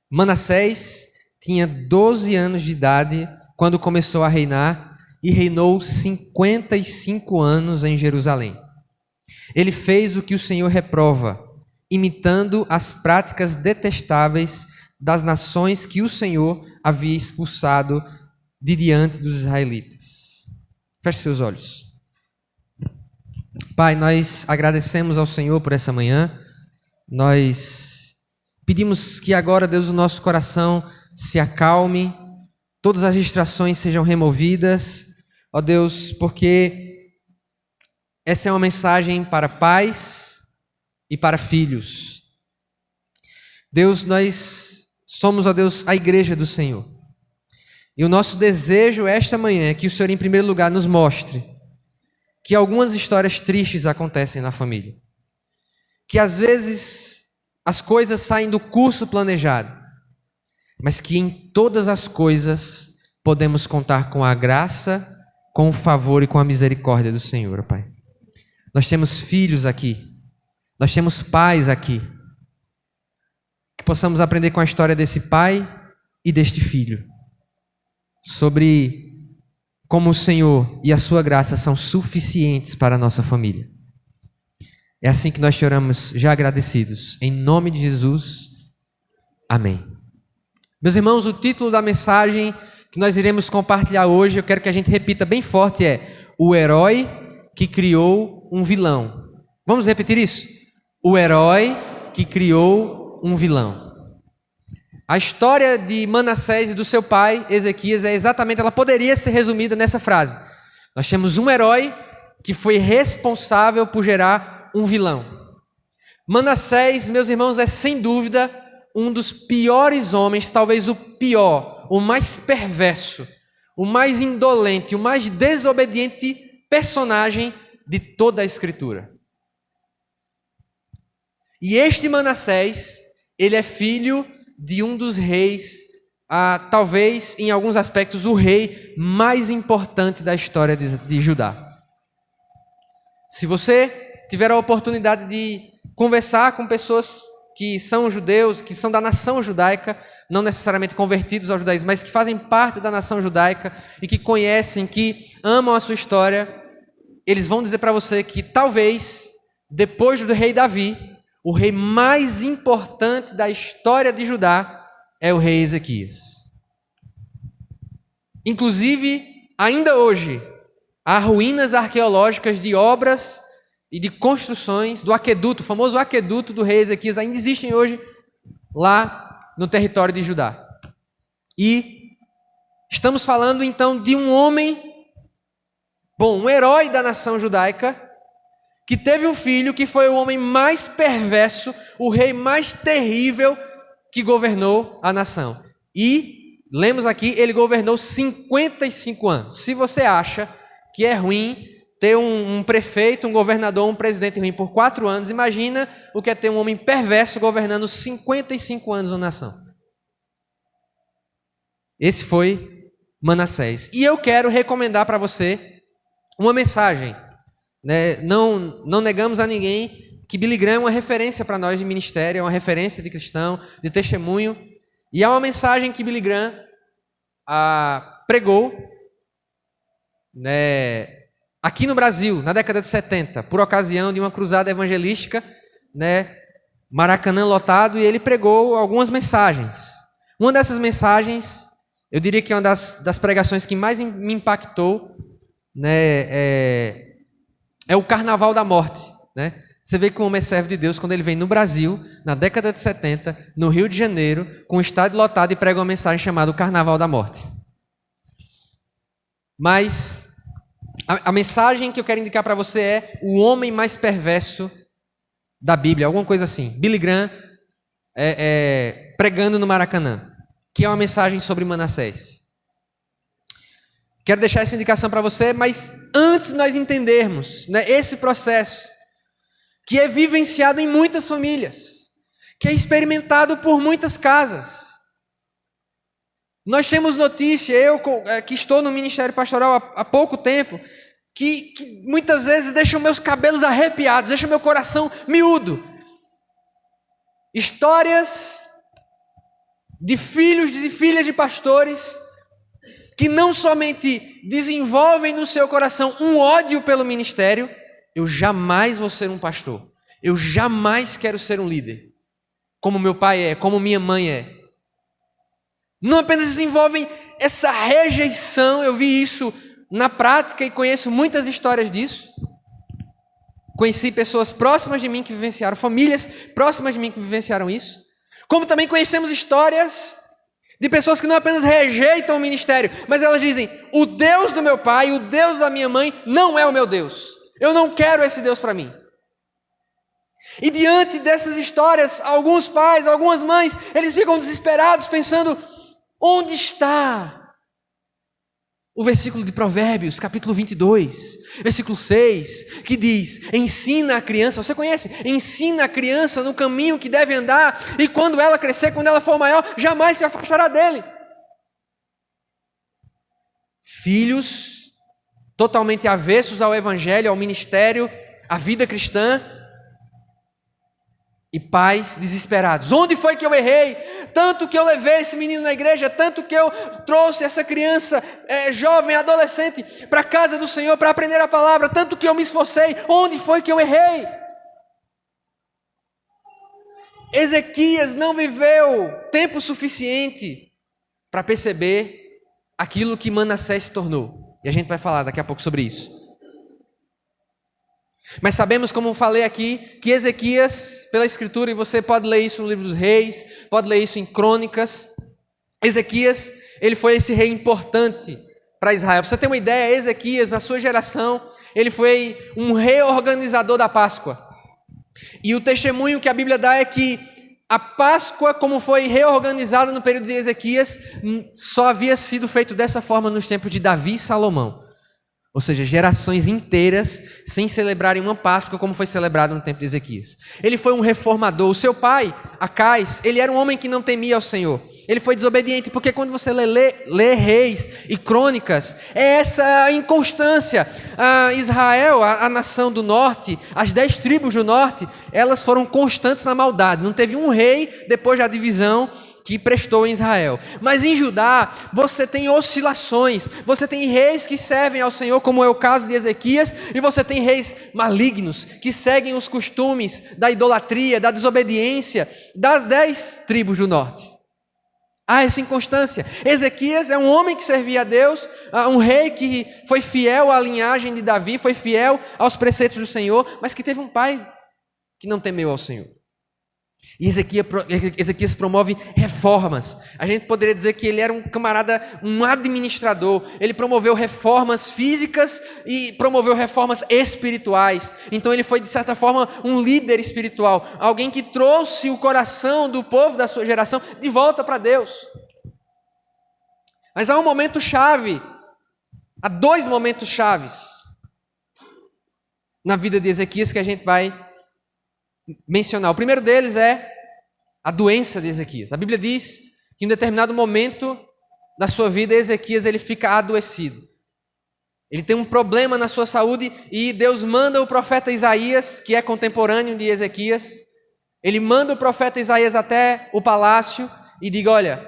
Manassés tinha 12 anos de idade quando começou a reinar e reinou 55 anos em Jerusalém. Ele fez o que o Senhor reprova, imitando as práticas detestáveis das nações que o Senhor havia expulsado de diante dos israelitas. Feche seus olhos. Pai, nós agradecemos ao Senhor por essa manhã. Nós pedimos que agora, Deus, o nosso coração se acalme, todas as distrações sejam removidas, ó Deus, porque essa é uma mensagem para pais e para filhos. Deus, nós somos, ó Deus, a igreja do Senhor. E o nosso desejo esta manhã é que o Senhor, em primeiro lugar, nos mostre que algumas histórias tristes acontecem na família. Que às vezes as coisas saem do curso planejado, mas que em todas as coisas podemos contar com a graça, com o favor e com a misericórdia do Senhor, Pai. Nós temos filhos aqui, nós temos pais aqui, que possamos aprender com a história desse pai e deste filho, sobre como o Senhor e a sua graça são suficientes para a nossa família. É assim que nós te oramos, já agradecidos. Em nome de Jesus, amém. Meus irmãos, o título da mensagem que nós iremos compartilhar hoje, eu quero que a gente repita bem forte, é O Herói que Criou um Vilão. Vamos repetir isso? O Herói que Criou um Vilão. A história de Manassés e do seu pai, Ezequias, ela poderia ser resumida nessa frase. Nós temos um herói que foi responsável por gerar um vilão. Manassés, meus irmãos, é sem dúvida um dos piores homens, talvez o pior, o mais perverso, o mais indolente, o mais desobediente personagem de toda a Escritura. E este Manassés, ele é filho de um dos reis, talvez em alguns aspectos o rei mais importante da história de Judá. Se você tiver a oportunidade de conversar com pessoas que são judeus, que são da nação judaica, não necessariamente convertidos ao judaísmo, mas que fazem parte da nação judaica e que conhecem, que amam a sua história, eles vão dizer para você que talvez, depois do rei Davi, o rei mais importante da história de Judá é o rei Ezequias. Inclusive, ainda hoje, há ruínas arqueológicas de obras e de construções do aqueduto, o famoso aqueduto do rei Ezequias, ainda existem hoje lá no território de Judá. E estamos falando então de um homem, um herói da nação judaica, que teve um filho que foi o homem mais perverso, o rei mais terrível que governou a nação. E, lemos aqui, ele governou 55 anos. Se você acha que é ruim ter um prefeito, um governador, um presidente ruim por 4 anos, imagina o que é ter um homem perverso governando 55 anos na nação. Esse foi Manassés. E eu quero recomendar para você uma mensagem. Não negamos a ninguém que Billy Graham é uma referência para nós de ministério, é uma referência de cristão, de testemunho, e é uma mensagem que Billy Graham pregou aqui no Brasil, na década de 70, por ocasião de uma cruzada evangelística, Maracanã lotado, e ele pregou algumas mensagens. Uma dessas mensagens, eu diria que é uma das pregações que mais me impactou, é o Carnaval da Morte, Você vê que o homem é servo de Deus quando ele vem no Brasil, na década de 70, no Rio de Janeiro, com o estádio lotado e prega uma mensagem chamada o Carnaval da Morte. Mas a mensagem que eu quero indicar para você é o homem mais perverso da Bíblia, alguma coisa assim. Billy Graham pregando no Maracanã, que é uma mensagem sobre Manassés. Quero deixar essa indicação para você, mas antes de nós entendermos esse processo, que é vivenciado em muitas famílias, que é experimentado por muitas casas. Nós temos notícia, eu que estou no ministério pastoral há pouco tempo, que muitas vezes deixam meus cabelos arrepiados, deixam meu coração miúdo. Histórias de filhos e filhas de pastores que não somente desenvolvem no seu coração um ódio pelo ministério, eu jamais vou ser um pastor. Eu jamais quero ser um líder, como meu pai é, como minha mãe é. Não apenas desenvolvem essa rejeição, eu vi isso na prática e conheço muitas histórias disso. Conheci pessoas próximas de mim que vivenciaram, famílias próximas de mim que vivenciaram isso. Como também conhecemos histórias de pessoas que não apenas rejeitam o ministério, mas elas dizem: o Deus do meu pai, o Deus da minha mãe não é o meu Deus. Eu não quero esse Deus para mim. E diante dessas histórias, alguns pais, algumas mães, eles ficam desesperados pensando: onde está o versículo de Provérbios, capítulo 22, versículo 6, que diz: ensina a criança, você conhece? Ensina a criança no caminho que deve andar, e quando ela crescer, quando ela for maior, jamais se afastará dele. Filhos totalmente avessos ao evangelho, ao ministério, à vida cristã, e pais desesperados. Onde foi que eu errei? Tanto que eu levei esse menino na igreja, tanto que eu trouxe essa criança, jovem, adolescente, para a casa do Senhor para aprender a palavra, tanto que eu me esforcei. Onde foi que eu errei? Ezequias não viveu tempo suficiente para perceber aquilo que Manassés se tornou. E a gente vai falar daqui a pouco sobre isso. Mas sabemos, como falei aqui, que Ezequias, pela Escritura, e você pode ler isso no livro dos Reis, pode ler isso em Crônicas, Ezequias, ele foi esse rei importante para Israel. Para você ter uma ideia, Ezequias, na sua geração, ele foi um reorganizador da Páscoa. E o testemunho que a Bíblia dá é que a Páscoa, como foi reorganizada no período de Ezequias, só havia sido feito dessa forma nos tempos de Davi e Salomão. Ou seja, gerações inteiras sem celebrarem uma Páscoa como foi celebrado no tempo de Ezequias. Ele foi um reformador. O seu pai, Acais, ele era um homem que não temia ao Senhor. Ele foi desobediente, porque quando você lê Reis e Crônicas, é essa inconstância. Israel, a nação do norte, as 10 tribos do norte, elas foram constantes na maldade. Não teve um rei, depois da divisão, que prestou em Israel. Mas em Judá, você tem oscilações, você tem reis que servem ao Senhor, como é o caso de Ezequias, e você tem reis malignos, que seguem os costumes da idolatria, da desobediência, das 10 tribos do norte. Há essa inconstância. Ezequias é um homem que servia a Deus, um rei que foi fiel à linhagem de Davi, foi fiel aos preceitos do Senhor, mas que teve um pai que não temeu ao Senhor. E Ezequias promove reformas. A gente poderia dizer que ele era um camarada, um administrador. Ele promoveu reformas físicas e promoveu reformas espirituais. Então ele foi, de certa forma, um líder espiritual. Alguém que trouxe o coração do povo da sua geração de volta para Deus. Mas há um momento chave. Há 2 momentos chaves na vida de Ezequias que a gente vai mencionar. O primeiro deles é a doença de Ezequias. A Bíblia diz que em um determinado momento da sua vida, Ezequias ele fica adoecido. Ele tem um problema na sua saúde e Deus manda o profeta Isaías, que é contemporâneo de Ezequias. Ele manda o profeta Isaías até o palácio e diz: olha,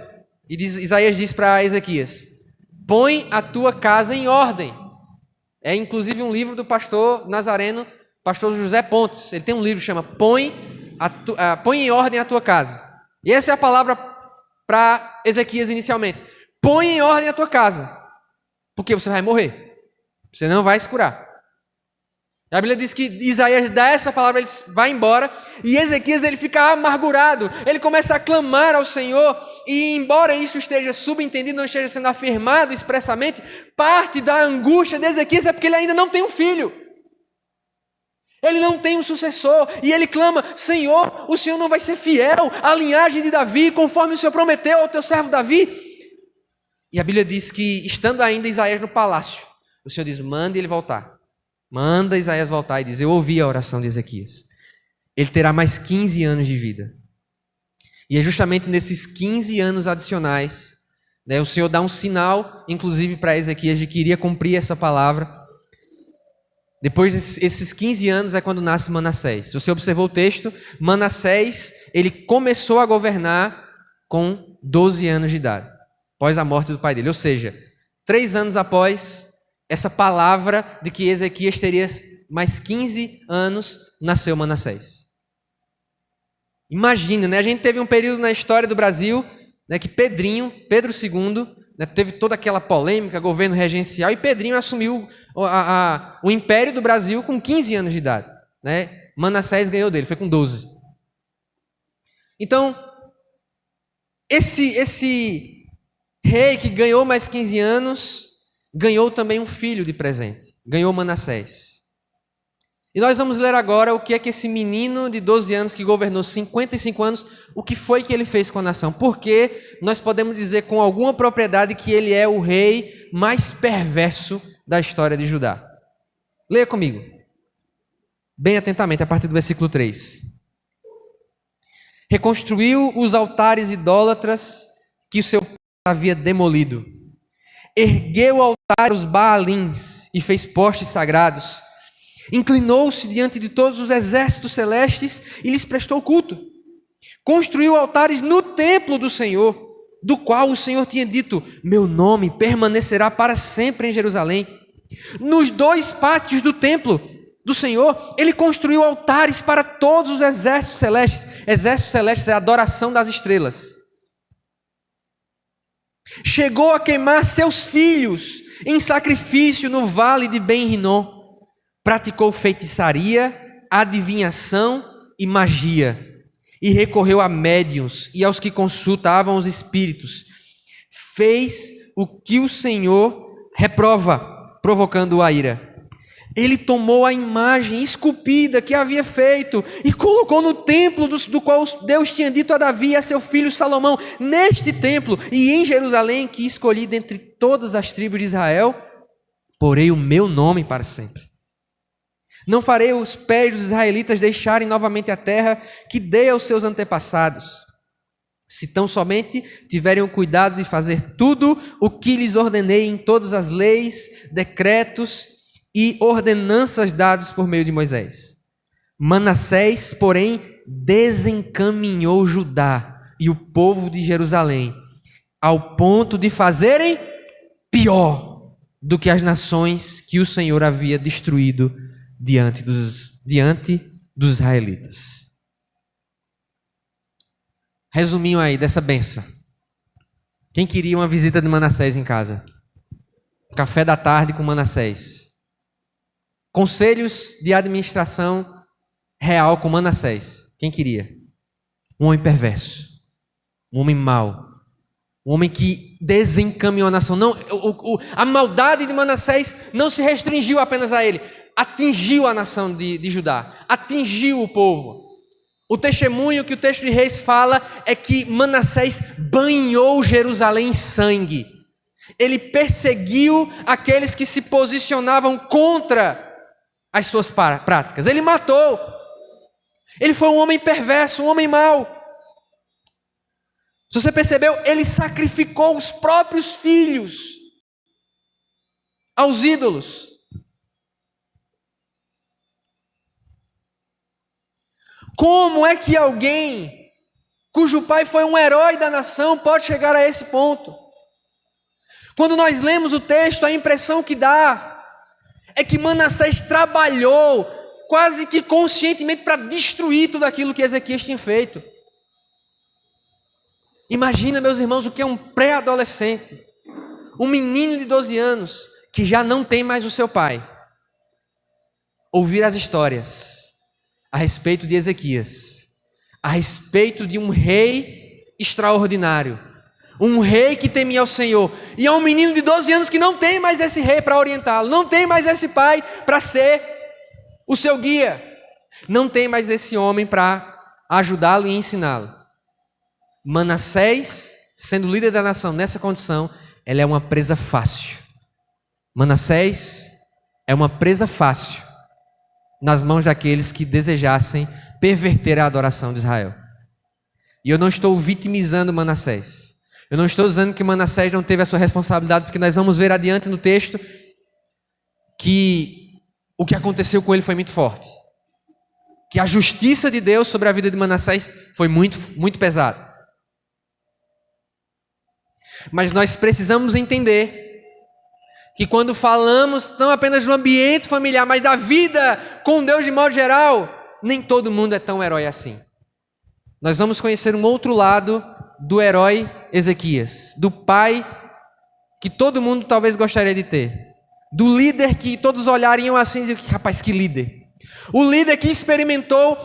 Isaías diz para Ezequias: põe a tua casa em ordem. É inclusive um livro do pastor nazareno, pastor José Pontes. Ele tem um livro que chama Põe em ordem a tua casa. E essa é a palavra para Ezequias inicialmente. Põe em ordem a tua casa, porque você vai morrer. Você não vai se curar. A Bíblia diz que Isaías dá essa palavra, ele vai embora, e Ezequias ele fica amargurado. Ele começa a clamar ao Senhor, e embora isso esteja subentendido, não esteja sendo afirmado expressamente, parte da angústia de Ezequias é porque ele ainda não tem um filho. Ele não tem um sucessor, e ele clama: Senhor, o Senhor não vai ser fiel à linhagem de Davi, conforme o Senhor prometeu ao teu servo Davi. E a Bíblia diz que, estando ainda Isaías no palácio, o Senhor diz: manda ele voltar. Manda Isaías voltar e diz: eu ouvi a oração de Ezequias. Ele terá mais 15 anos de vida. E é justamente nesses 15 anos adicionais, o Senhor dá um sinal, inclusive para Ezequias, de que iria cumprir essa palavra. Depois desses 15 anos é quando nasce Manassés. Se você observou o texto, Manassés, ele começou a governar com 12 anos de idade, após a morte do pai dele. Ou seja, 3 anos após essa palavra de que Ezequias teria mais 15 anos, nasceu Manassés. Imagina, né? A gente teve um período na história do Brasil, né, que Pedro II, né, teve toda aquela polêmica, governo regencial, e Pedrinho assumiu o império do Brasil com 15 anos de idade. Né? Manassés ganhou dele, foi com 12. Então, esse rei que ganhou mais 15 anos, ganhou também um filho de presente. Ganhou Manassés. E nós vamos ler agora o que é que esse menino de 12 anos que governou 55 anos, o que foi que ele fez com a nação. Porque nós podemos dizer com alguma propriedade que ele é o rei mais perverso da história de Judá. Leia comigo, bem atentamente, a partir do versículo 3. Reconstruiu os altares idólatras que o seu pai havia demolido. Ergueu altares aos Baalins e fez postes sagrados. Inclinou-se diante de todos os exércitos celestes e lhes prestou culto. Construiu altares no templo do Senhor, do qual o Senhor tinha dito: meu nome permanecerá para sempre em Jerusalém. Nos 2 pátios do templo do Senhor, ele construiu altares para todos os exércitos celestes. Exércitos celestes é a adoração das estrelas. Chegou a queimar seus filhos em sacrifício no vale de Ben-Rinom. Praticou feitiçaria, adivinhação e magia. E recorreu a médiuns e aos que consultavam os espíritos. Fez o que o Senhor reprova, provocando a ira. Ele tomou a imagem esculpida que havia feito e colocou no templo do qual Deus tinha dito a Davi e a seu filho Salomão: neste templo e em Jerusalém, que escolhi dentre todas as tribos de Israel, porei o meu nome para sempre. Não farei os pés dos israelitas deixarem novamente a terra que dei aos seus antepassados, se tão somente tiverem o cuidado de fazer tudo o que lhes ordenei em todas as leis, decretos e ordenanças dados por meio de Moisés. Manassés, porém, desencaminhou Judá e o povo de Jerusalém, ao ponto de fazerem pior do que as nações que o Senhor havia destruído diante dos israelitas. Resuminho aí dessa benção. Quem queria uma visita de Manassés em casa? Café da tarde com Manassés. Conselhos de administração real com Manassés. Quem queria? Um homem perverso. Um homem mau. Um homem que desencaminhou a nação. Não, a maldade de Manassés não se restringiu apenas a ele. Atingiu a nação de Judá. Atingiu o povo. O testemunho que o texto de Reis fala é que Manassés banhou Jerusalém em sangue. Ele perseguiu aqueles que se posicionavam contra as suas práticas. Ele matou. Ele foi um homem perverso, um homem mau. Se você percebeu, ele sacrificou os próprios filhos aos ídolos. Como é que alguém cujo pai foi um herói da nação pode chegar a esse ponto? Quando nós lemos o texto, a impressão que dá é que Manassés trabalhou quase que conscientemente para destruir tudo aquilo que Ezequias tinha feito. Imagina, meus irmãos, o que é um pré-adolescente, um menino de 12 anos, que já não tem mais o seu pai, ouvir as histórias a respeito de Ezequias, a respeito de um rei extraordinário, um rei que temia ao Senhor, e é um menino de 12 anos que não tem mais esse rei para orientá-lo, não tem mais esse pai para ser o seu guia, não tem mais esse homem para ajudá-lo e ensiná-lo. Manassés, sendo líder da nação nessa condição, ela é uma presa fácil. Manassés é uma presa fácil nas mãos daqueles que desejassem perverter a adoração de Israel. E eu não estou vitimizando Manassés. Eu não estou dizendo que Manassés não teve a sua responsabilidade, porque nós vamos ver adiante no texto que o que aconteceu com ele foi muito forte. Que a justiça de Deus sobre a vida de Manassés foi muito, muito pesada. Mas nós precisamos entender que quando falamos não apenas do ambiente familiar, mas da vida com Deus de modo geral, nem todo mundo é tão herói assim. Nós vamos conhecer um outro lado do herói Ezequias, do pai que todo mundo talvez gostaria de ter, do líder que todos olhariam assim e diziam, rapaz, que líder. O líder que experimentou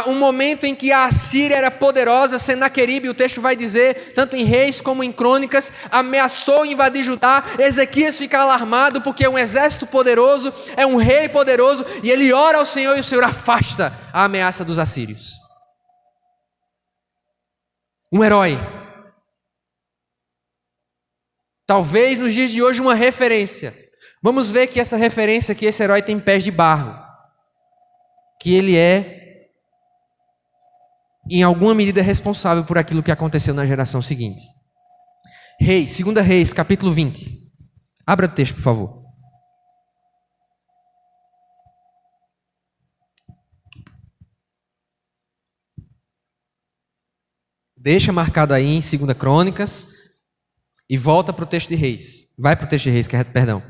um momento em que a Assíria era poderosa, Senaqueribe, o texto vai dizer, tanto em Reis como em Crônicas, ameaçou invadir Judá. Ezequias fica alarmado porque é um exército poderoso, é um rei poderoso, e ele ora ao Senhor e o Senhor afasta a ameaça dos assírios. Um herói. Talvez nos dias de hoje uma referência. Vamos ver que essa referência, que esse herói tem pés de barro. Que ele é, em alguma medida, responsável por aquilo que aconteceu na geração seguinte. Reis, 2 Reis, capítulo 20. Abra o texto, por favor. Deixa marcado aí em 2 Crônicas e volta para o texto de Reis. Vai para o texto de Reis, perdão.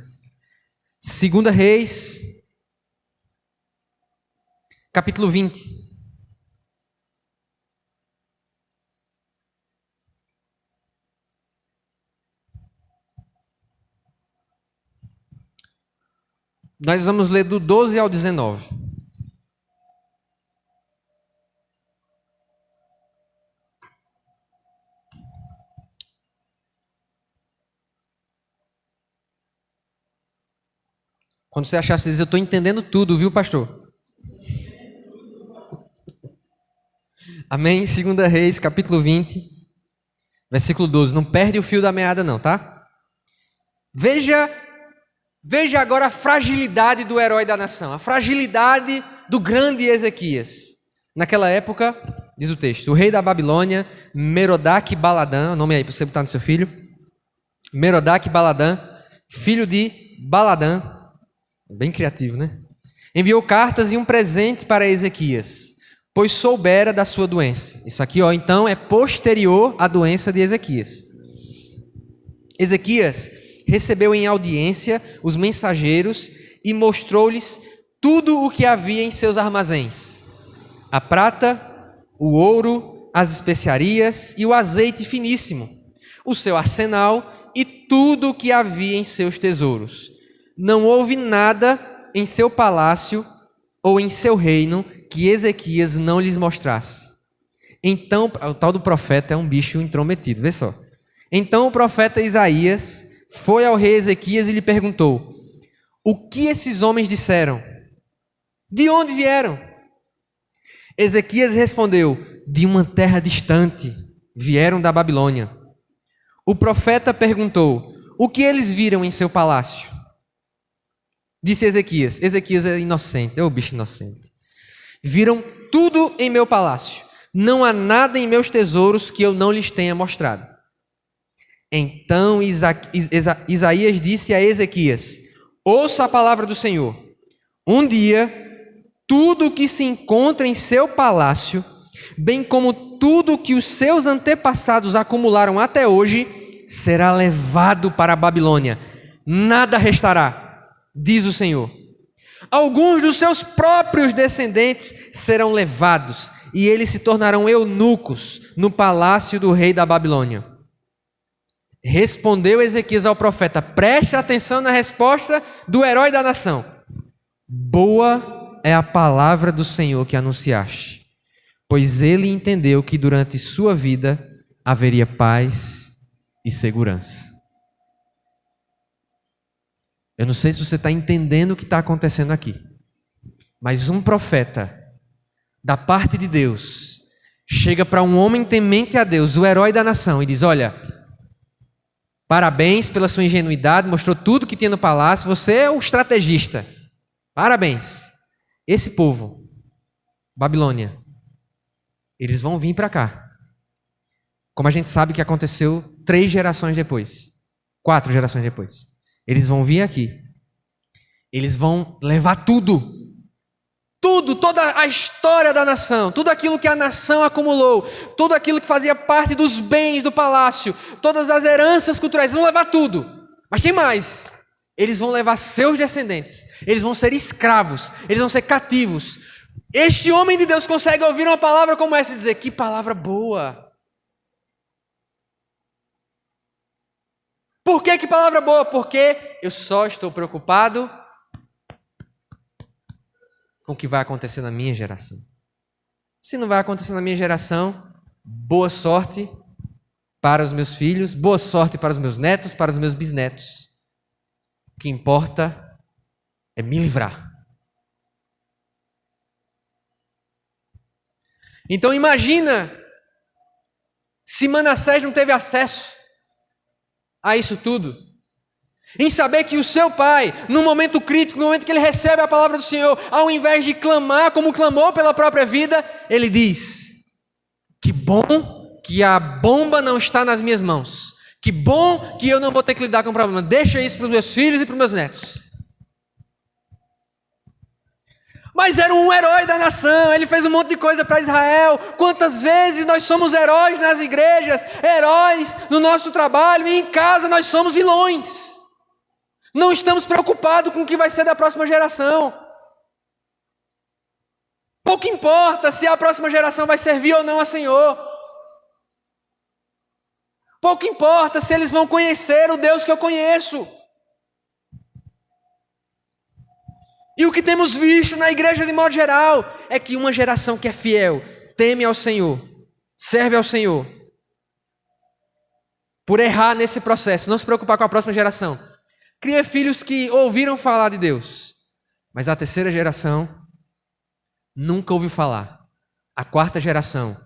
2 Reis, capítulo 20. Nós vamos ler do 12 ao 19. Quando você achar, você diz, eu estou entendendo tudo, viu, pastor? Amém? 2 Reis, capítulo 20, versículo 12. Não perde o fio da meada não, tá? Veja agora a fragilidade do herói da nação, a fragilidade do grande Ezequias. Naquela época, diz o texto, o rei da Babilônia, Merodach-Baladã, o nome aí para você botar no seu filho, Merodach-Baladã, filho de Baladã, bem criativo, né? Enviou cartas e um presente para Ezequias, pois soubera da sua doença. Isso aqui, ó, então, é posterior à doença de Ezequias. Ezequias recebeu em audiência os mensageiros e mostrou-lhes tudo o que havia em seus armazéns: a prata, o ouro, as especiarias e o azeite finíssimo, o seu arsenal e tudo o que havia em seus tesouros. Não houve nada em seu palácio ou em seu reino que Ezequias não lhes mostrasse. Então, o tal do profeta é um bicho intrometido, vê só. Então o profeta Isaías foi ao rei Ezequias e lhe perguntou: o que esses homens disseram? De onde vieram? Ezequias respondeu: de uma terra distante, vieram da Babilônia. O profeta perguntou: o que eles viram em seu palácio? Disse Ezequias. Ezequias é inocente, é o bicho inocente. Viram tudo em meu palácio. Não há nada em meus tesouros que eu não lhes tenha mostrado. Então Isaías disse a Ezequias: ouça a palavra do Senhor. Um dia, tudo o que se encontra em seu palácio, bem como tudo o que os seus antepassados acumularam até hoje, será levado para a Babilônia. Nada restará, diz o Senhor. Alguns dos seus próprios descendentes serão levados, e eles se tornarão eunucos no palácio do rei da Babilônia. Respondeu Ezequias ao profeta, preste atenção na resposta do herói da nação: boa é a palavra do Senhor que anunciaste, pois ele entendeu que durante sua vida haveria paz e segurança. Eu não sei se você está entendendo o que está acontecendo aqui, mas um profeta da parte de Deus chega para um homem temente a Deus, o herói da nação, e diz: olha, parabéns pela sua ingenuidade, mostrou tudo que tinha no palácio, você é o estrategista, parabéns. Esse povo, Babilônia, eles vão vir para cá, como a gente sabe que aconteceu 3 gerações depois, 4 gerações depois. Eles vão vir aqui, eles vão levar tudo, Tudo, toda a história da nação, tudo aquilo que a nação acumulou, tudo aquilo que fazia parte dos bens do palácio, todas as heranças culturais, eles vão levar tudo. Mas tem mais. Eles vão levar seus descendentes. Eles vão ser escravos. Eles vão ser cativos. Este homem de Deus consegue ouvir uma palavra como essa e dizer: que palavra boa. Por que palavra boa? Porque eu só estou preocupado com o que vai acontecer na minha geração. Se não vai acontecer na minha geração, boa sorte para os meus filhos, boa sorte para os meus netos, para os meus bisnetos. O que importa é me livrar. Então imagina se Manassés não teve acesso a isso tudo. Em saber que o seu pai, no momento crítico, no momento que ele recebe a palavra do Senhor, ao invés de clamar como clamou pela própria vida, ele diz: que bom que a bomba não está nas minhas mãos. Que bom que eu não vou ter que lidar com o problema. Deixa isso para os meus filhos e para os meus netos. Mas era um herói da nação, ele fez um monte de coisa para Israel. Quantas vezes nós somos heróis nas igrejas, heróis no nosso trabalho, e em casa nós somos vilões. Não estamos preocupados com o que vai ser da próxima geração. Pouco importa se a próxima geração vai servir ou não a Senhor. Pouco importa se eles vão conhecer o Deus que eu conheço. E o que temos visto na igreja de modo geral é que uma geração que é fiel, teme ao Senhor, serve ao Senhor, por errar nesse processo, não se preocupar com a próxima geração, cria filhos que ouviram falar de Deus, mas a terceira geração nunca ouviu falar. A quarta geração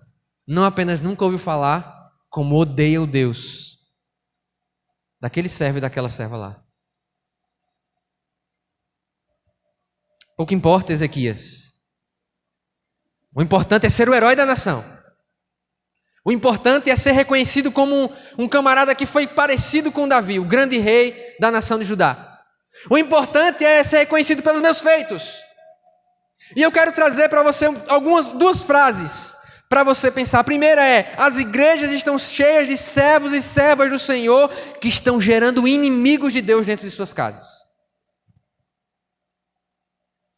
não apenas nunca ouviu falar, como odeia o Deus daquele servo e daquela serva lá. Pouco importa, Ezequias. O importante é ser o herói da nação. O importante é ser reconhecido como um camarada que foi parecido com Davi, o grande rei da nação de Judá. O importante é ser reconhecido pelos meus feitos. E eu quero trazer para você duas frases para você pensar. A primeira é: as igrejas estão cheias de servos e servas do Senhor que estão gerando inimigos de Deus dentro de suas casas.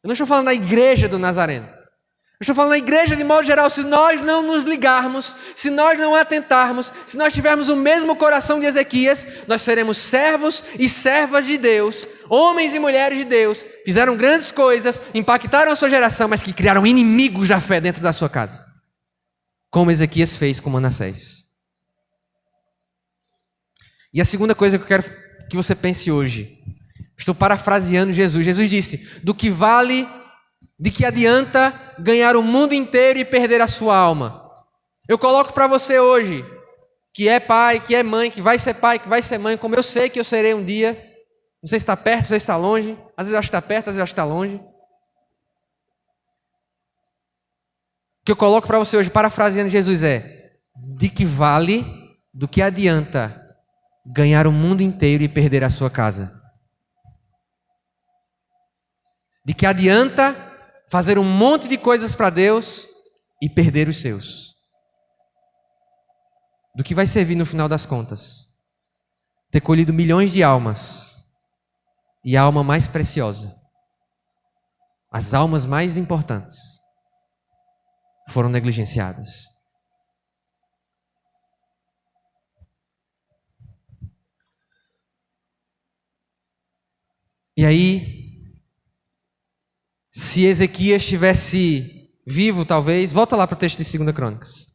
Eu não estou falando da igreja do Nazareno. Eu estou falando da igreja de modo geral. Se nós não nos ligarmos, se nós não atentarmos, se nós tivermos o mesmo coração de Ezequias, nós seremos servos e servas de Deus, homens e mulheres de Deus, fizeram grandes coisas, impactaram a sua geração, mas que criaram inimigos da fé dentro da sua casa. Como Ezequias fez com Manassés. E a segunda coisa que eu quero que você pense hoje. Estou parafraseando Jesus. Jesus disse: do que vale, de que adianta ganhar o mundo inteiro e perder a sua alma? Eu coloco para você hoje, que é pai, que é mãe, que vai ser pai, que vai ser mãe, como eu sei que eu serei um dia. Não sei se está perto, não sei se está longe. Às vezes eu acho que está perto, às vezes eu acho que está longe. O que eu coloco para você hoje, parafraseando Jesus, é: de que vale, do que adianta ganhar o mundo inteiro e perder a sua casa? De que adianta fazer um monte de coisas para Deus e perder os seus? Do que vai servir no final das contas? Ter colhido milhões de almas e a alma mais preciosa, as almas mais importantes, foram negligenciadas. E aí, se Ezequias estivesse vivo, talvez, volta lá para o texto de 2 Crônicas,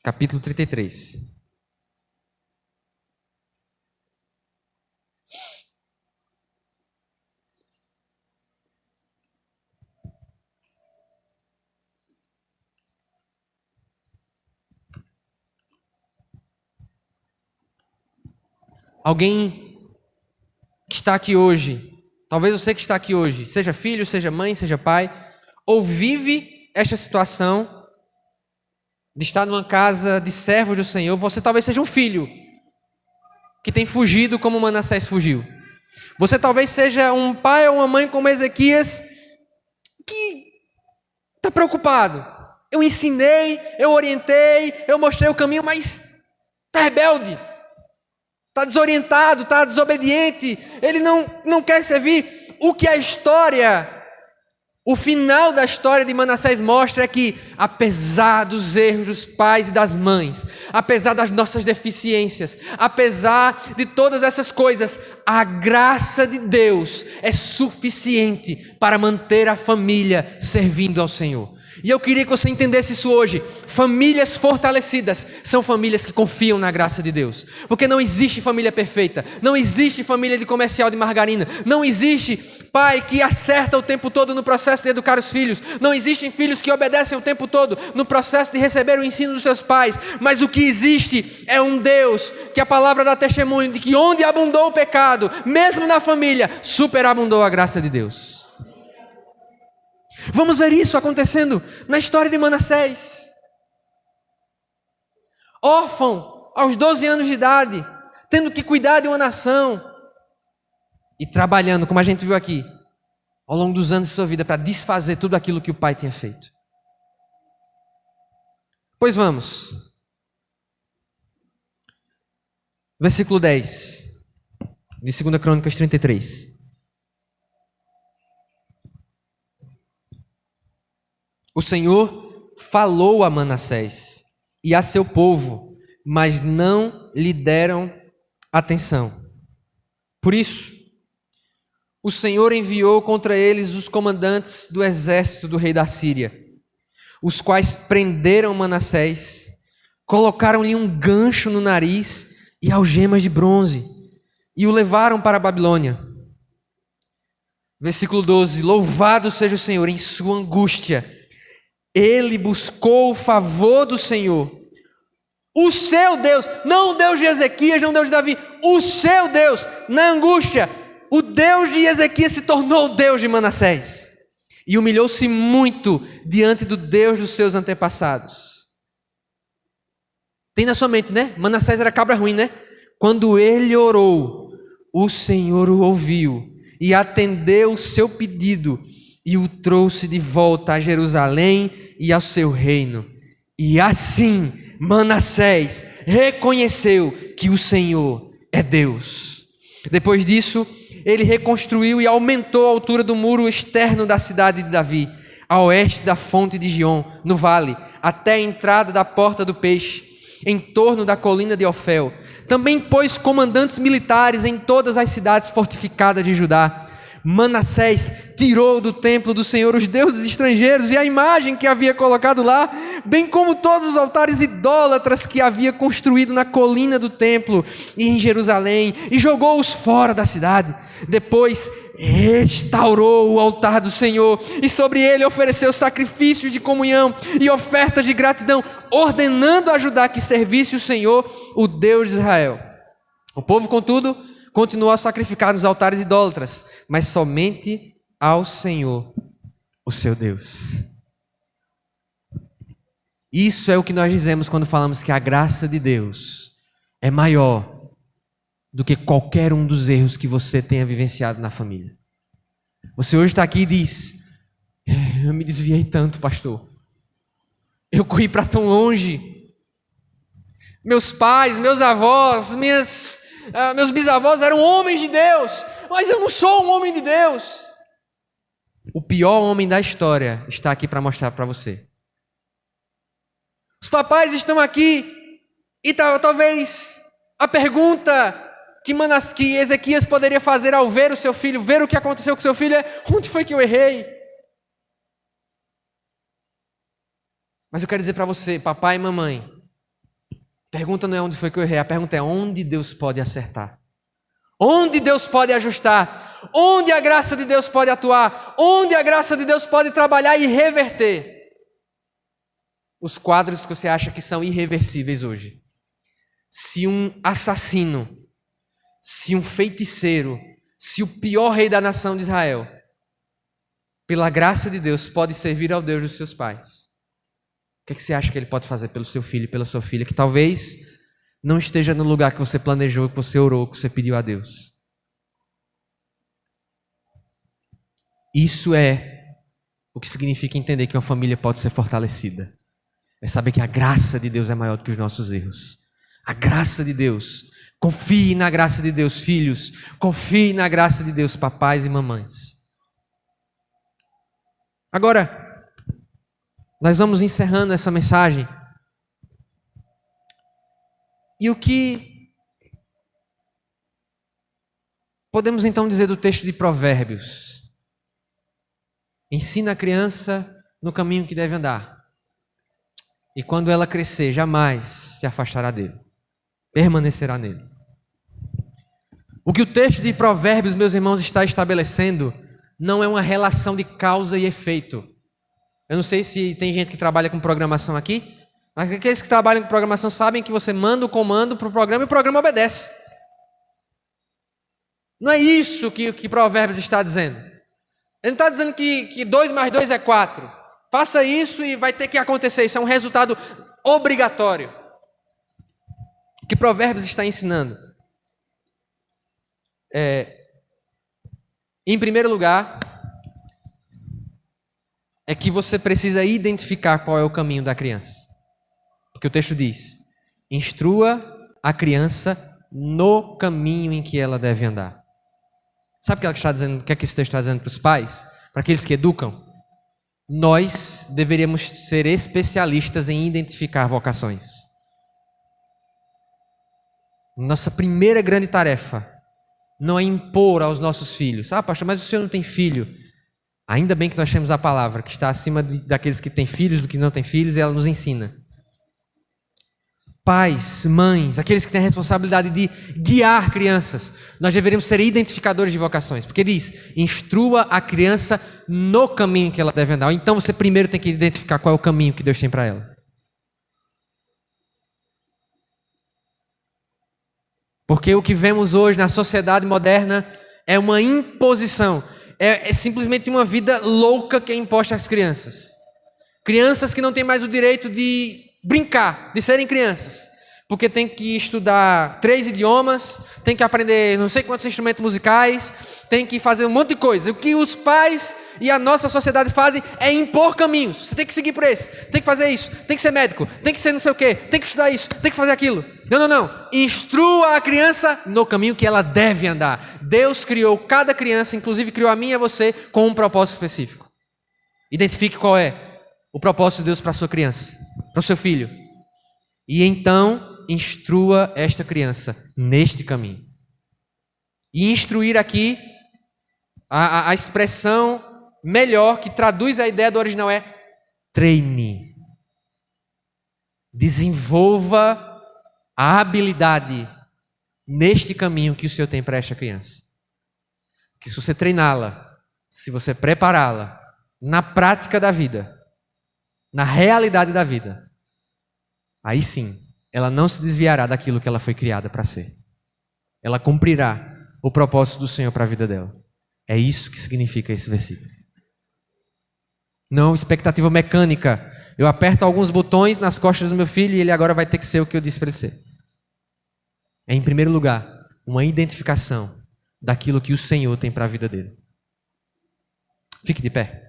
capítulo 33. Alguém que está aqui hoje, talvez você que está aqui hoje, seja filho, seja mãe, seja pai, ou vive esta situação de estar numa casa de servos do Senhor. Você talvez seja um filho que tem fugido como Manassés fugiu. Você talvez seja um pai ou uma mãe como Ezequias, que está preocupado? Eu ensinei, eu orientei, eu mostrei o caminho, mas está rebelde, está desorientado, está desobediente, ele não quer servir. O que a história, o final da história de Manassés mostra é que, apesar dos erros dos pais e das mães, apesar das nossas deficiências, apesar de todas essas coisas, a graça de Deus é suficiente para manter a família servindo ao Senhor. E eu queria que você entendesse isso hoje. Famílias fortalecidas são famílias que confiam na graça de Deus. Porque não existe família perfeita. Não existe família de comercial de margarina. Não existe pai que acerta o tempo todo no processo de educar os filhos. Não existem filhos que obedecem o tempo todo no processo de receber o ensino dos seus pais. Mas o que existe é um Deus que a palavra dá testemunho de que onde abundou o pecado, mesmo na família, superabundou a graça de Deus. Vamos ver isso acontecendo na história de Manassés. Órfão, aos 12 anos de idade, tendo que cuidar de uma nação e trabalhando, como a gente viu aqui, ao longo dos anos de sua vida, para desfazer tudo aquilo que o pai tinha feito. Pois vamos. Versículo 10, de 2 Crônicas 33. O Senhor falou a Manassés e a seu povo, mas não lhe deram atenção. Por isso, o Senhor enviou contra eles os comandantes do exército do rei da Síria, os quais prenderam Manassés, colocaram-lhe um gancho no nariz e algemas de bronze, e o levaram para a Babilônia. Versículo 12: Louvado seja o Senhor em sua angústia. Ele buscou o favor do Senhor, o seu Deus, não o Deus de Ezequias, não o Deus de Davi, o seu Deus, na angústia. O Deus de Ezequias se tornou o Deus de Manassés, e humilhou-se muito diante do Deus dos seus antepassados. Tem na sua mente, né? Manassés era cabra ruim, né? Quando ele orou, o Senhor o ouviu e atendeu o seu pedido e o trouxe de volta a Jerusalém e ao seu reino. E assim Manassés reconheceu que o Senhor é Deus. Depois disso, ele reconstruiu e aumentou a altura do muro externo da cidade de Davi, a oeste da fonte de Gion, no vale, até a entrada da porta do peixe, em torno da colina de Ofel. Também pôs comandantes militares em todas as cidades fortificadas de Judá. Manassés tirou do templo do Senhor os deuses estrangeiros e a imagem que havia colocado lá, bem como todos os altares idólatras que havia construído na colina do templo e em Jerusalém, e jogou-os fora da cidade. Depois restaurou o altar do Senhor e sobre ele ofereceu sacrifícios de comunhão e ofertas de gratidão, ordenando a Judá que servisse o Senhor, o Deus de Israel. O povo, contudo, continuou a sacrificar nos altares idólatras, mas somente ao Senhor, o seu Deus. Isso é o que nós dizemos quando falamos que a graça de Deus é maior do que qualquer um dos erros que você tenha vivenciado na família. Você hoje está aqui e diz: eu me desviei tanto, pastor. Eu corri para tão longe. Meus pais, meus avós, meus bisavós eram homens de Deus, mas eu não sou um homem de Deus. O pior homem da história está aqui para mostrar para você. Os papais estão aqui e talvez a pergunta que Ezequias poderia fazer ao ver o seu filho, ver o que aconteceu com o seu filho é: onde foi que eu errei? Mas eu quero dizer para você, papai e mamãe, a pergunta não é onde foi que eu errei, a pergunta é onde Deus pode acertar, onde Deus pode ajustar, onde a graça de Deus pode atuar, onde a graça de Deus pode trabalhar e reverter os quadros que você acha que são irreversíveis hoje. Se um assassino, se um feiticeiro, se o pior rei da nação de Israel, pela graça de Deus, pode servir ao Deus dos seus pais, o que você acha que ele pode fazer pelo seu filho e pela sua filha, que talvez não esteja no lugar que você planejou, que você orou, que você pediu a Deus? Isso é o que significa entender que uma família pode ser fortalecida. É saber que a graça de Deus é maior do que os nossos erros. A graça de Deus. Confie na graça de Deus, filhos. Confie na graça de Deus, papais e mamães. Agora, nós vamos encerrando essa mensagem. E o que podemos então dizer do texto de Provérbios? Ensina a criança no caminho que deve andar. E quando ela crescer, jamais se afastará dele. Permanecerá nele. O que o texto de Provérbios, meus irmãos, está estabelecendo não é uma relação de causa e efeito. Eu não sei se tem gente que trabalha com programação aqui, mas aqueles que trabalham com programação sabem que você manda o comando para o programa e o programa obedece. Não é isso que Provérbios está dizendo. Ele não está dizendo que 2 mais 2 é 4. Faça isso e vai ter que acontecer. Isso é um resultado obrigatório. O que Provérbios está ensinando? Em primeiro lugar, é que você precisa identificar qual é o caminho da criança. Porque o texto diz: instrua a criança no caminho em que ela deve andar. Sabe o que ela está dizendo? O que é que esse texto está dizendo para os pais? Para aqueles que educam? Nós deveríamos ser especialistas em identificar vocações. Nossa primeira grande tarefa não é impor aos nossos filhos. Ah, pastor, mas o senhor não tem filho. Ainda bem que nós temos a palavra, que está acima daqueles que têm filhos, do que não têm filhos, e ela nos ensina. Pais, mães, aqueles que têm a responsabilidade de guiar crianças, nós deveríamos ser identificadores de vocações, porque diz: instrua a criança no caminho que ela deve andar. Então você primeiro tem que identificar qual é o caminho que Deus tem para ela. Porque o que vemos hoje na sociedade moderna é uma imposição, é simplesmente uma vida louca que é imposta às crianças. Crianças que não têm mais o direito de brincar, de serem crianças, porque tem que estudar 3 idiomas, tem que aprender não sei quantos instrumentos musicais, tem que fazer um monte de coisa. O que os pais e a nossa sociedade fazem é impor caminhos. Você tem que seguir por esse, tem que fazer isso, tem que ser médico, tem que ser não sei o quê, tem que estudar isso, tem que fazer aquilo. Não. Instrua a criança no caminho que ela deve andar. Deus criou cada criança, inclusive criou a mim e a você, com um propósito específico. Identifique qual é o propósito de Deus para a sua criança, para o seu filho. E então, instrua esta criança neste caminho. E instruir aqui, a expressão melhor que traduz a ideia do original é treine. Desenvolva a habilidade neste caminho que o Senhor tem para esta criança. Que se você treiná-la, se você prepará-la na prática da vida, na realidade da vida, aí sim, ela não se desviará daquilo que ela foi criada para ser. Ela cumprirá o propósito do Senhor para a vida dela. É isso que significa esse versículo. Não expectativa mecânica. Eu aperto alguns botões nas costas do meu filho e ele agora vai ter que ser o que eu disse para ele ser. É, em primeiro lugar, uma identificação daquilo que o Senhor tem para a vida dele. Fique de pé.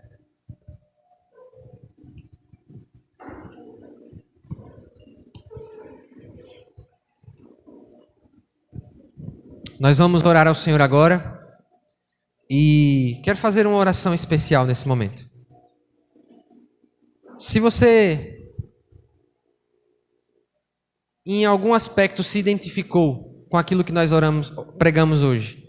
Nós vamos orar ao Senhor agora e quero fazer uma oração especial nesse momento. Se você em algum aspecto se identificou com aquilo que nós pregamos hoje,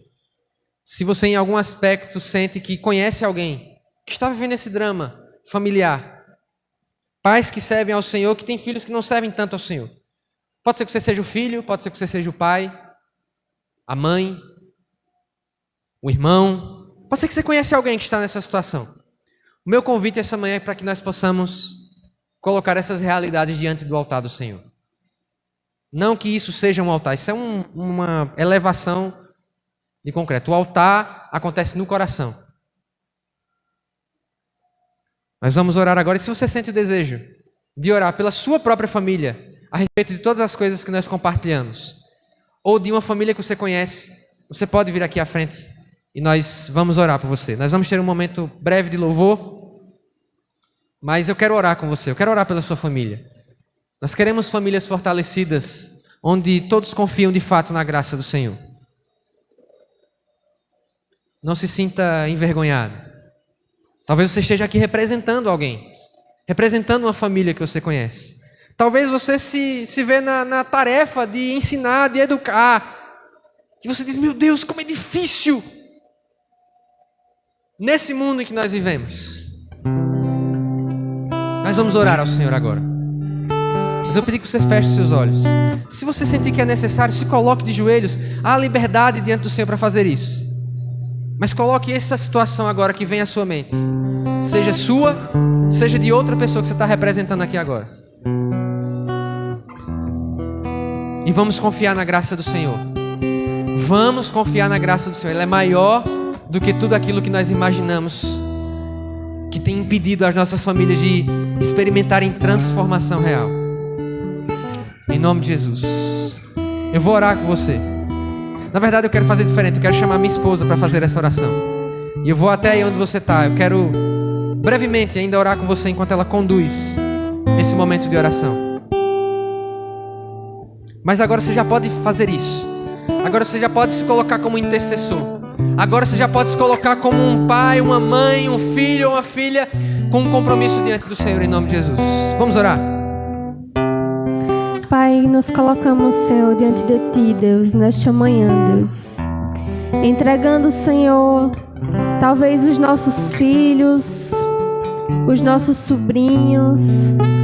se você em algum aspecto sente que conhece alguém que está vivendo esse drama familiar, pais que servem ao Senhor, que têm filhos que não servem tanto ao Senhor. Pode ser que você seja o filho, pode ser que você seja o pai, a mãe, o irmão. Pode ser que você conheça alguém que está nessa situação. O meu convite essa manhã é para que nós possamos colocar essas realidades diante do altar do Senhor. Não que isso seja um altar, isso é uma elevação de concreto. O altar acontece no coração. Nós vamos orar agora, e se você sente o desejo de orar pela sua própria família, a respeito de todas as coisas que nós compartilhamos, ou de uma família que você conhece, você pode vir aqui à frente e nós vamos orar por você. Nós vamos ter um momento breve de louvor Mas eu quero orar com você, eu quero orar pela sua família. Nós queremos famílias fortalecidas, onde todos confiam de fato na graça do Senhor. Não se sinta envergonhado. Talvez você esteja aqui representando alguém, representando uma família que você conhece. Talvez você se vê na tarefa de ensinar, de educar. E você diz, meu Deus, como é difícil nesse mundo em que nós vivemos. Nós vamos orar ao Senhor agora. Mas eu pedi que você feche seus olhos. Se você sentir que é necessário, se coloque de joelhos. Há liberdade diante do Senhor para fazer isso. Mas coloque essa situação agora que vem à sua mente. Seja sua, seja de outra pessoa que você está representando aqui agora. E vamos confiar na graça do Senhor. Vamos confiar na graça do Senhor. Ela é maior do que tudo aquilo que nós imaginamos, que tem impedido as nossas famílias de experimentarem transformação real. Em nome de Jesus. Eu vou orar com você. Na verdade eu quero fazer diferente. Eu quero chamar minha esposa para fazer essa oração. E eu vou até aí onde você está. Eu quero brevemente ainda orar com você enquanto ela conduz esse momento de oração. Mas agora você já pode fazer isso. Agora você já pode se colocar como intercessor. Agora você já pode se colocar como um pai, uma mãe, um filho ou uma filha com um compromisso diante do Senhor em nome de Jesus. Vamos orar. Pai, nos colocamos, Senhor, diante de Ti, Deus, nesta manhã, Deus. Entregando, Senhor, talvez os nossos filhos, os nossos sobrinhos,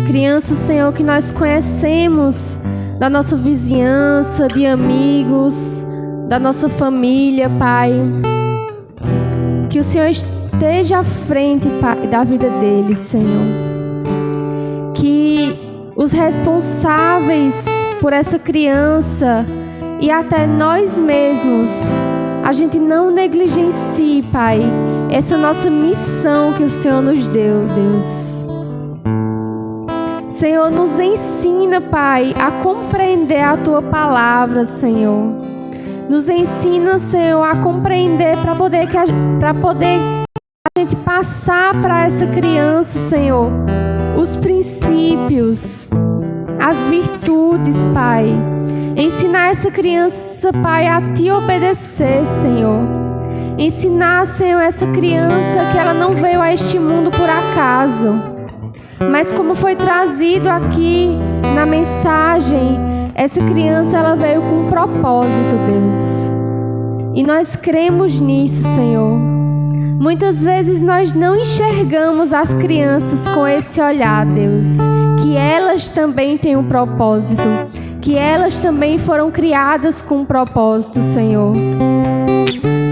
crianças, Senhor, que nós conhecemos da nossa vizinhança, de amigos, da nossa família, Pai. Que o Senhor esteja à frente, Pai, da vida deles, Senhor. Que os responsáveis por essa criança e até nós mesmos, a gente não negligencie, Pai, essa nossa missão que o Senhor nos deu, Deus. Senhor, nos ensina, Pai, a compreender a Tua palavra, Senhor. Nos ensina, Senhor, a compreender para poder a gente passar para essa criança, Senhor, os princípios, as virtudes, Pai. Ensinar essa criança, Pai, a Te obedecer, Senhor. Ensinar, Senhor, essa criança que ela não veio a este mundo por acaso, mas como foi trazido aqui na mensagem, essa criança ela veio com um propósito, Deus. E nós cremos nisso, Senhor. Muitas vezes nós não enxergamos as crianças com esse olhar, Deus. Que elas também têm um propósito. Que elas também foram criadas com um propósito, Senhor.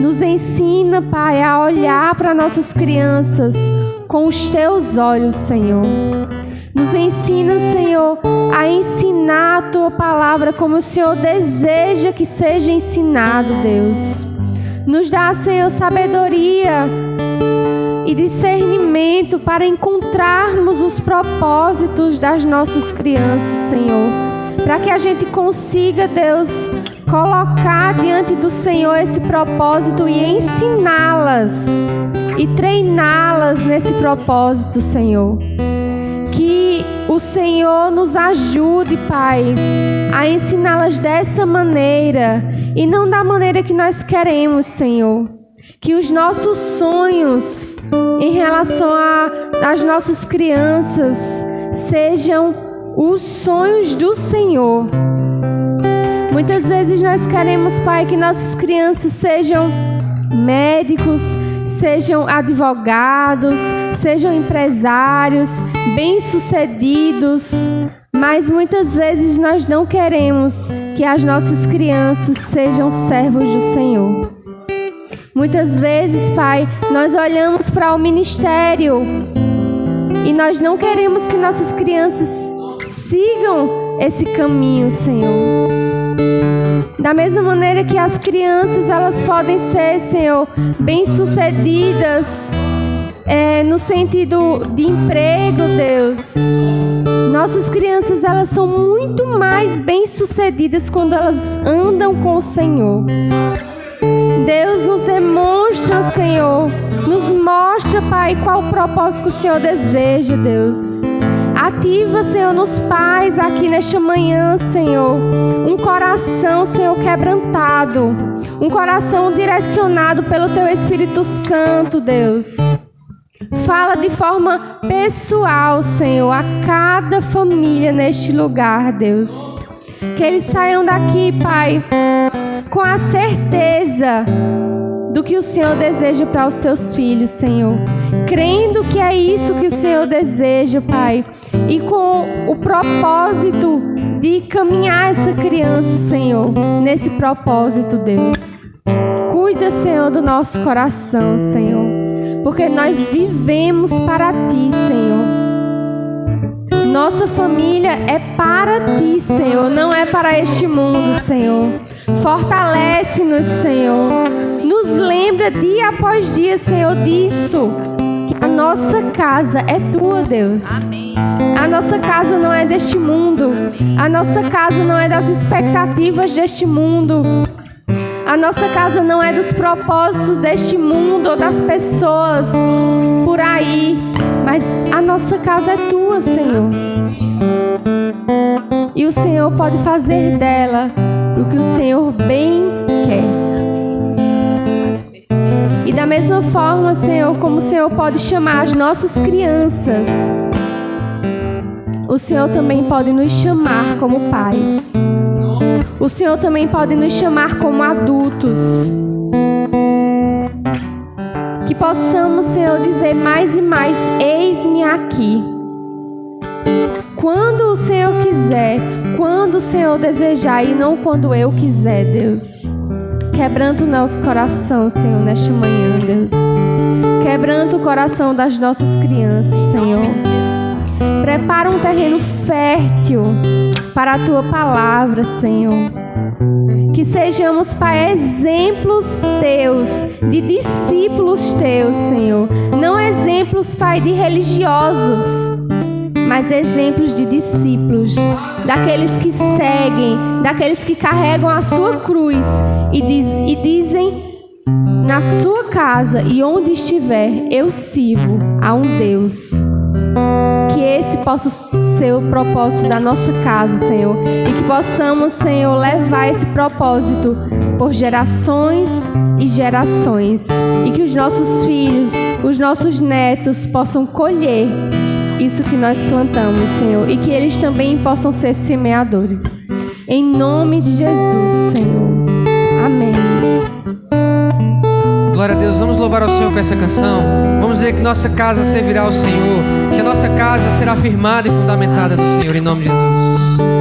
Nos ensina, Pai, a olhar para nossas crianças com os Teus olhos, Senhor. Nos ensina, Senhor, a ensinar a Tua palavra como o Senhor deseja que seja ensinado, Deus. Nos dá, Senhor, sabedoria e discernimento para encontrarmos os propósitos das nossas crianças, Senhor. Para que a gente consiga, Deus, colocar diante do Senhor esse propósito e ensiná-las e treiná-las nesse propósito, Senhor. Que o Senhor nos ajude, Pai, a ensiná-las dessa maneira e não da maneira que nós queremos, Senhor. Que os nossos sonhos em relação às nossas crianças sejam os sonhos do Senhor. Muitas vezes nós queremos, Pai, que nossas crianças sejam médicos, sejam advogados, sejam empresários, bem-sucedidos, mas muitas vezes nós não queremos que as nossas crianças sejam servos do Senhor. Muitas vezes, Pai, nós olhamos para o ministério e nós não queremos que nossas crianças sigam esse caminho, Senhor. Da mesma maneira que as crianças, elas podem ser, Senhor, bem-sucedidas no sentido de emprego, Deus. Nossas crianças, elas são muito mais bem-sucedidas quando elas andam com o Senhor. Deus, nos demonstra, Senhor, nos mostra, Pai, qual o propósito que o Senhor deseja, Deus. Ativa, Senhor, nos pais aqui nesta manhã, Senhor, um coração, Senhor, quebrantado, um coração direcionado pelo Teu Espírito Santo, Deus. Fala de forma pessoal, Senhor, a cada família neste lugar, Deus. Que eles saiam daqui, Pai, com a certeza do que o Senhor deseja para os seus filhos, Senhor. Crendo que é isso que o Senhor deseja, Pai. E com o propósito de caminhar essa criança, Senhor, nesse propósito, Deus. Cuida, Senhor, do nosso coração, Senhor. Porque nós vivemos para Ti, Senhor. Nossa família é para Ti, Senhor, não é para este mundo, Senhor. Fortalece-nos, Senhor. Nos lembra dia após dia, Senhor, disso. Que a nossa casa é Tua, Deus. Amém. A nossa casa não é deste mundo. A nossa casa não é das expectativas deste mundo. A nossa casa não é dos propósitos deste mundo ou das pessoas por aí. Mas a nossa casa é Tua, Senhor. E o Senhor pode fazer dela o que o Senhor bem quer. E da mesma forma, Senhor, como o Senhor pode chamar as nossas crianças, o Senhor também pode nos chamar como pais. O Senhor também pode nos chamar como adultos. Que possamos, Senhor, dizer mais e mais: eis-me aqui. Quando o Senhor quiser, quando o Senhor desejar e não quando eu quiser, Deus. Quebranta o nosso coração, Senhor, nesta manhã, Deus. Quebranta o coração das nossas crianças, Senhor. Prepara um terreno fértil para a Tua palavra, Senhor. Que sejamos, Pai, exemplos Teus, de discípulos Teus, Senhor. Não exemplos, Pai, de religiosos, mas exemplos de discípulos, daqueles que seguem, daqueles que carregam a sua cruz e dizem na sua casa e onde estiver: eu sirvo a um Deus. Que esse possa ser o propósito da nossa casa, Senhor, e que possamos, Senhor, levar esse propósito por gerações e gerações, e que os nossos filhos, os nossos netos possam colher isso que nós plantamos, Senhor, e que eles também possam ser semeadores. Em nome de Jesus, Senhor. Amém. Glória a Deus, vamos louvar ao Senhor com essa canção. Vamos dizer que nossa casa servirá ao Senhor, que a nossa casa será firmada e fundamentada no Senhor, em nome de Jesus.